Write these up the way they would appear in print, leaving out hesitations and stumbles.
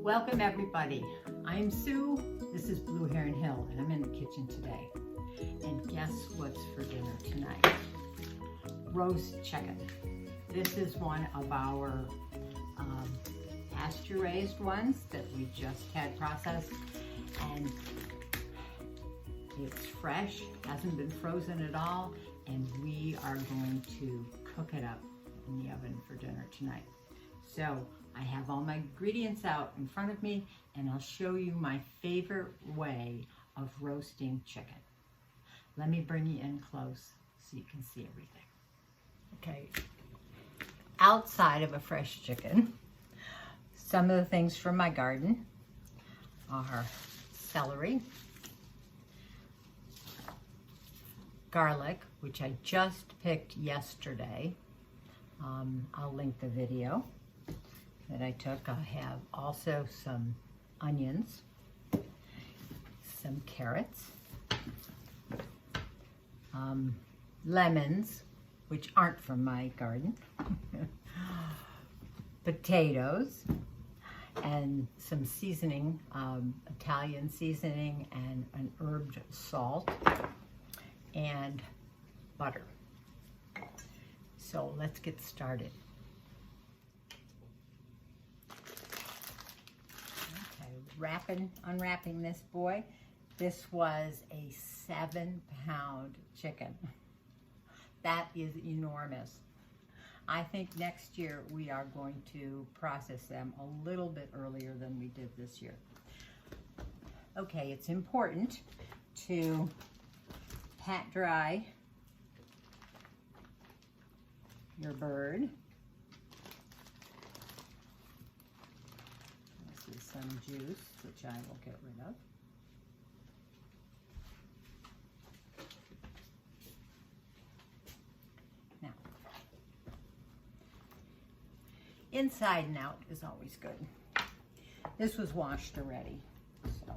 Welcome everybody. I'm Sue. This is Blue Heron Hill and I'm in the kitchen today. And guess what's for dinner tonight? Roast chicken. This is one of our pasture raised ones that we just had processed, and it's fresh, hasn't been frozen at all, and we are going to cook it up in the oven for dinner tonight. So I have all my ingredients out in front of me, and I'll show you my favorite way of roasting chicken. Let me bring you in close so you can see everything. Okay, outside of a fresh chicken, some of the things from my garden are celery, garlic, which I just picked yesterday. I'll link the video that I took. I have also some onions, some carrots, lemons, which aren't from my garden, potatoes, and some seasoning, Italian seasoning, and an herbed salt, and butter. So let's get started. Unwrapping this boy. This was a 7-pound chicken. That is enormous. I think next year we are going to process them a little bit earlier than we did this year. Okay, it's important to pat dry your bird. Some juice, which I will get rid of. Now, inside and out is always good. This was washed already, so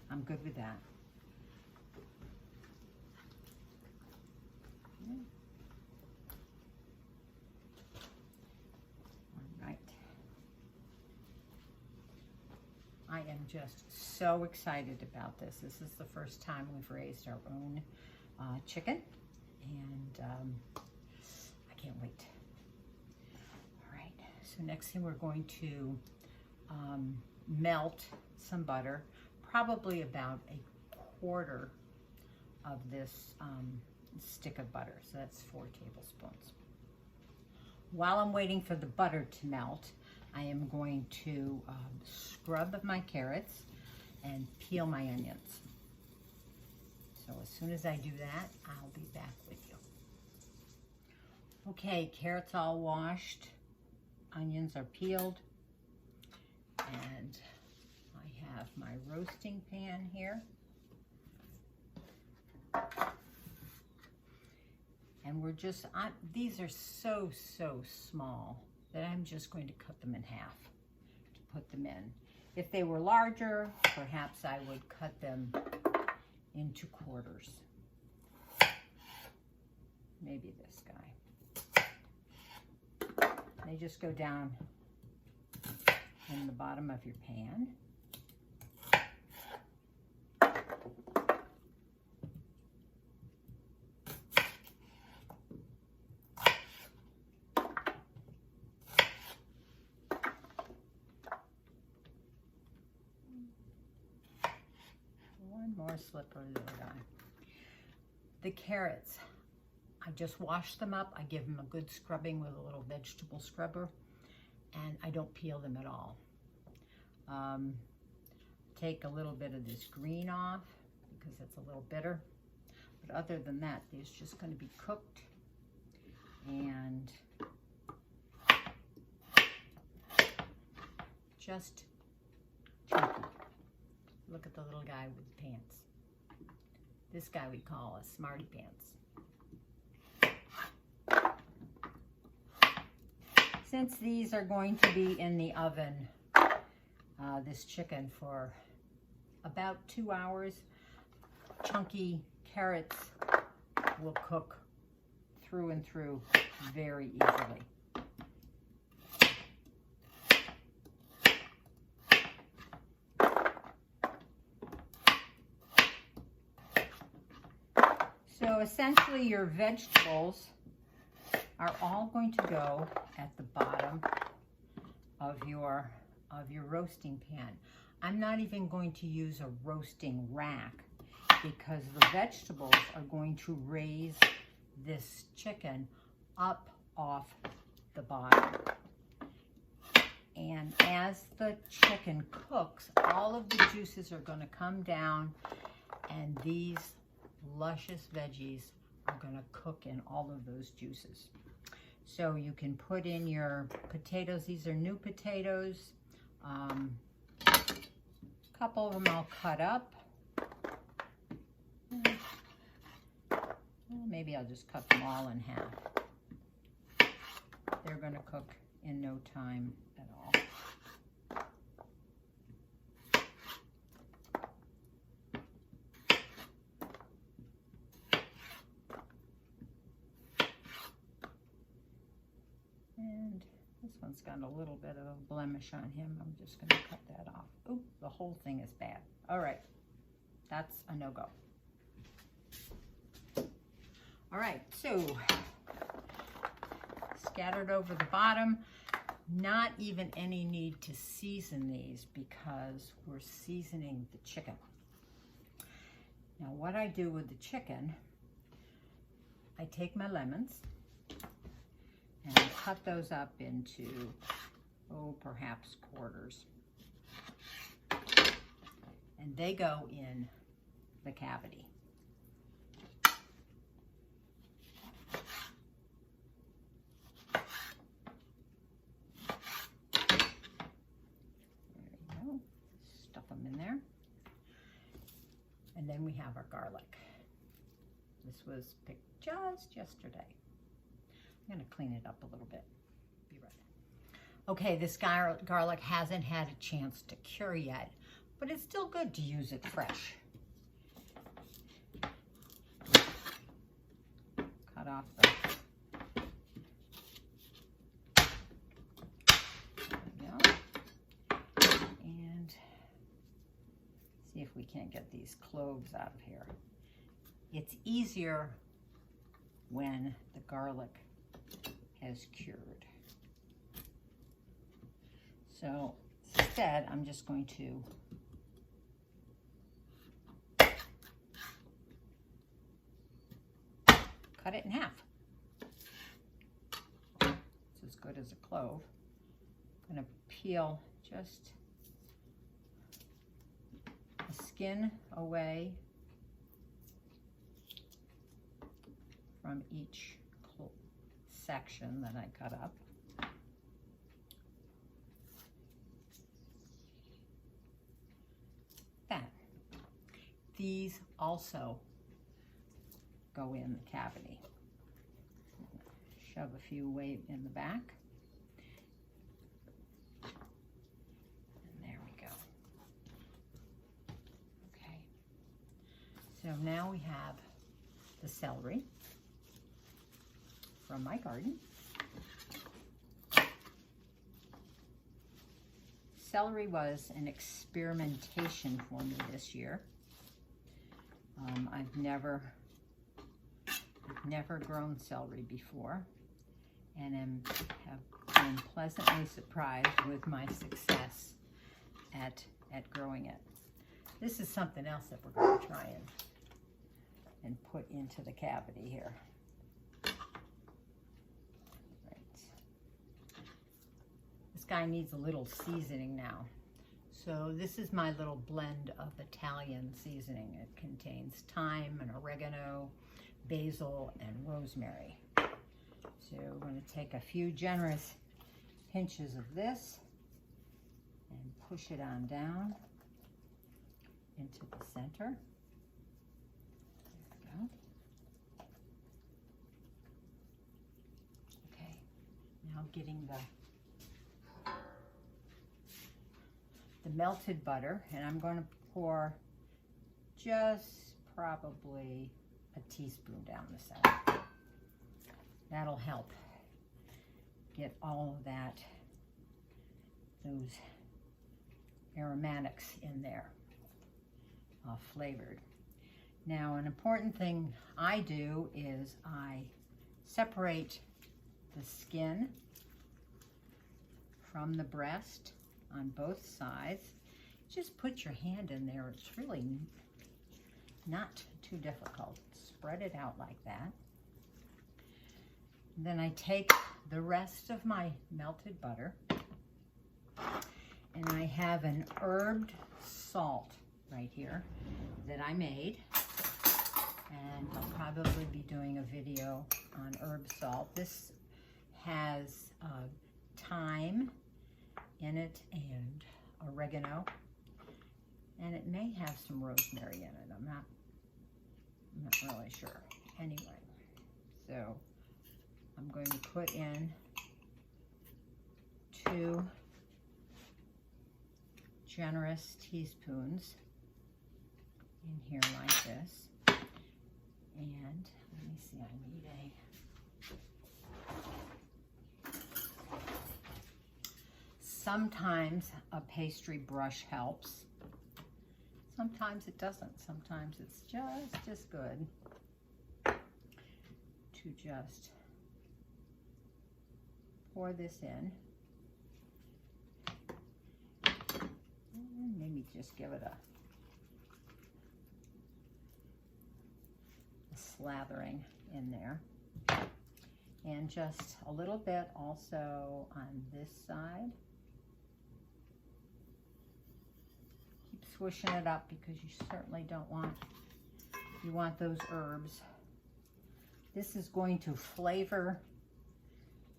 I'm good with that. I am just so excited about this. This is the first time we've raised our own chicken, and I can't wait. All right, so next thing we're going to melt some butter, probably about a quarter of this stick of butter. So that's 4 tablespoons. While I'm waiting for the butter to melt, I am going to scrub my carrots and peel my onions. So as soon as I do that, I'll be back with you. Okay, carrots all washed, onions are peeled, and I have my roasting pan here. And we're just, these are so small that I'm just going to cut them in half to put them in. If they were larger, perhaps I would cut them into quarters. Maybe this guy. They just go down in the bottom of your pan. More slipper the other guy. The carrots, I just wash them up. I give them a good scrubbing with a little vegetable scrubber, and I don't peel them at all. Take a little bit of this green off because it's a little bitter, but other than that, they're just going to be cooked and just chunky. Look at the little guy with the pants. This guy we call a smarty pants. Since these are going to be in the oven, this chicken, for about 2 hours, chunky carrots will cook through and through very easily. essentially your vegetables are all going to go at the bottom of your roasting pan. I'm not even going to use a roasting rack because the vegetables are going to raise this chicken up off the bottom. And as the chicken cooks, all of the juices are going to come down, and these luscious veggies are going to cook in all of those juices. So you can put in your potatoes. These are new potatoes. A couple of them I'll cut up. Maybe I'll just cut them all in half. They're going to cook in no time at all. And this one's got a little bit of a blemish on him. I'm just going to cut that off. Oop, the whole thing is bad. All right, that's a no-go. All right, so scattered over the bottom. Not even any need to season these because we're seasoning the chicken. Now what I do with the chicken, I take my lemons and I cut those up into, perhaps quarters. And they go in the cavity. And then we have our garlic. This was picked just yesterday. I'm going to clean it up a little bit. Be right back. Okay, this garlic hasn't had a chance to cure yet, but it's still good to use it fresh. Cut off the... See if we can't get these cloves out of here. It's easier when the garlic has cured. So instead, I'm just going to cut it in half. It's as good as a clove. I'm going to peel just skin away from each section that I cut up. Then these also go in the cavity. Shove a few away in the back. So now we have the celery from my garden. Celery was an experimentation for me this year. I've never grown celery before, and have been pleasantly surprised with my success at growing it. This is something else that we're going to try and put into the cavity here. Right. This guy needs a little seasoning now. So this is my little blend of Italian seasoning. It contains thyme and oregano, basil, and rosemary. So we're going to take a few generous pinches of this and push it on down into the center. There we go. Okay, now getting the melted butter, and I'm going to pour just probably a teaspoon down the center. That'll help get all of those aromatics in there, flavored. Now, an important thing I do is I separate the skin from the breast on both sides. Just put your hand in there. It's really not too difficult. Spread it out like that. And then I take the rest of my melted butter, and I have an herbed salt right here that I made, and I'll probably be doing a video on herb salt. This has thyme in it and oregano, and it may have some rosemary in it. I'm not really sure. Anyway, so I'm going to put in 2 generous teaspoons in here like this. And let me see, I need sometimes a pastry brush helps. Sometimes it doesn't. Sometimes it's just as good to just pour this in. And maybe just give it a slathering in there. And just a little bit also on this side. Keep swishing it up because you certainly don't want, you want those herbs. This is going to flavor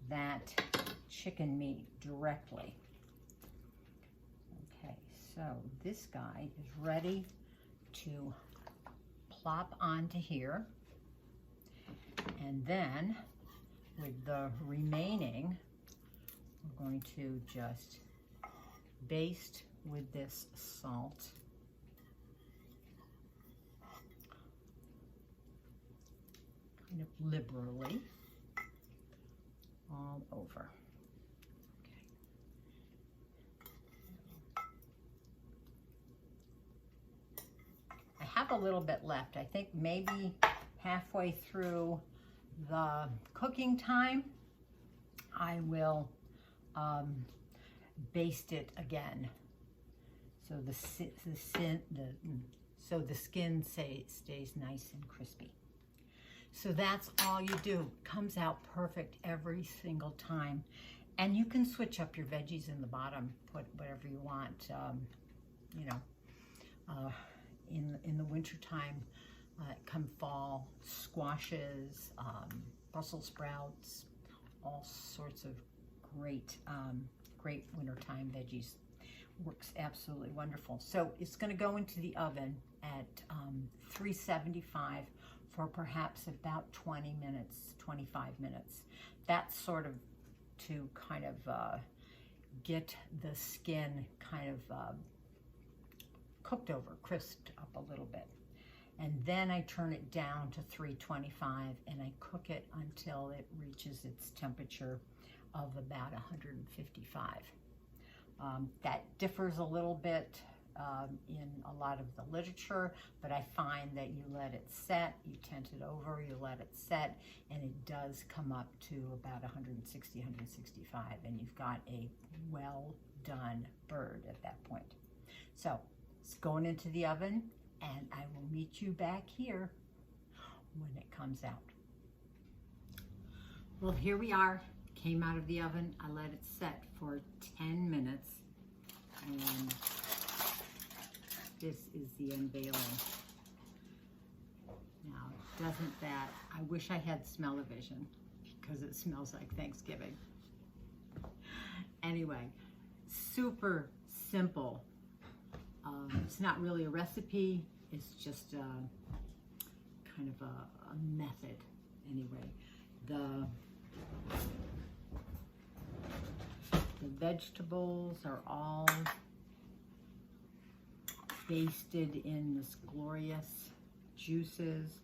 that chicken meat directly. Okay, so this guy is ready to plop onto here. And then with the remaining, we're going to just baste with this salt. Kind of liberally all over. Okay. I have a little bit left. I think maybe halfway through the cooking time, I will baste it again, so the skin stays nice and crispy. So that's all you do. It comes out perfect every single time, and you can switch up your veggies in the bottom. Put whatever you want. You know, in the winter time. Come fall, squashes, Brussels sprouts, all sorts of great wintertime veggies. Works absolutely wonderful. So it's going to go into the oven at 375 for perhaps about 20 minutes, 25 minutes. That's sort of to kind of get the skin kind of cooked over, crisped up a little bit. And then I turn it down to 325 and I cook it until it reaches its temperature of about 155. That differs a little bit in a lot of the literature, but I find that you let it set, you tent it over, you let it set, and it does come up to about 160, 165, and you've got a well done bird at that point. So it's going into the oven, and I will meet you back here when it comes out. Well, here we are. Came out of the oven. I let it set for 10 minutes, and this is the unveiling. Now, doesn't that, I wish I had smell-o-vision because it smells like Thanksgiving. Anyway, super simple. It's not really a recipe, it's just kind of a method. Anyway, the vegetables are all basted in this glorious juices.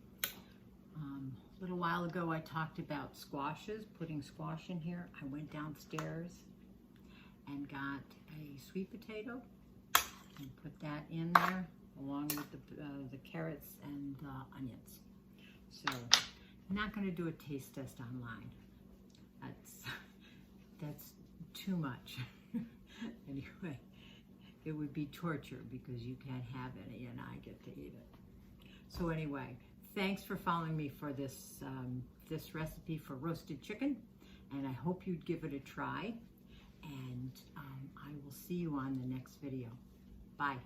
A little while ago I talked about squashes, putting squash in here. I went downstairs and got a sweet potato and put that in there along with the carrots and the onions. So I'm not going to do a taste test online. That's too much. Anyway, it would be torture because you can't have any and I get to eat it. So anyway, thanks for following me for this this recipe for roasted chicken, and I hope you'd give it a try, and I will see you on the next video. Bye.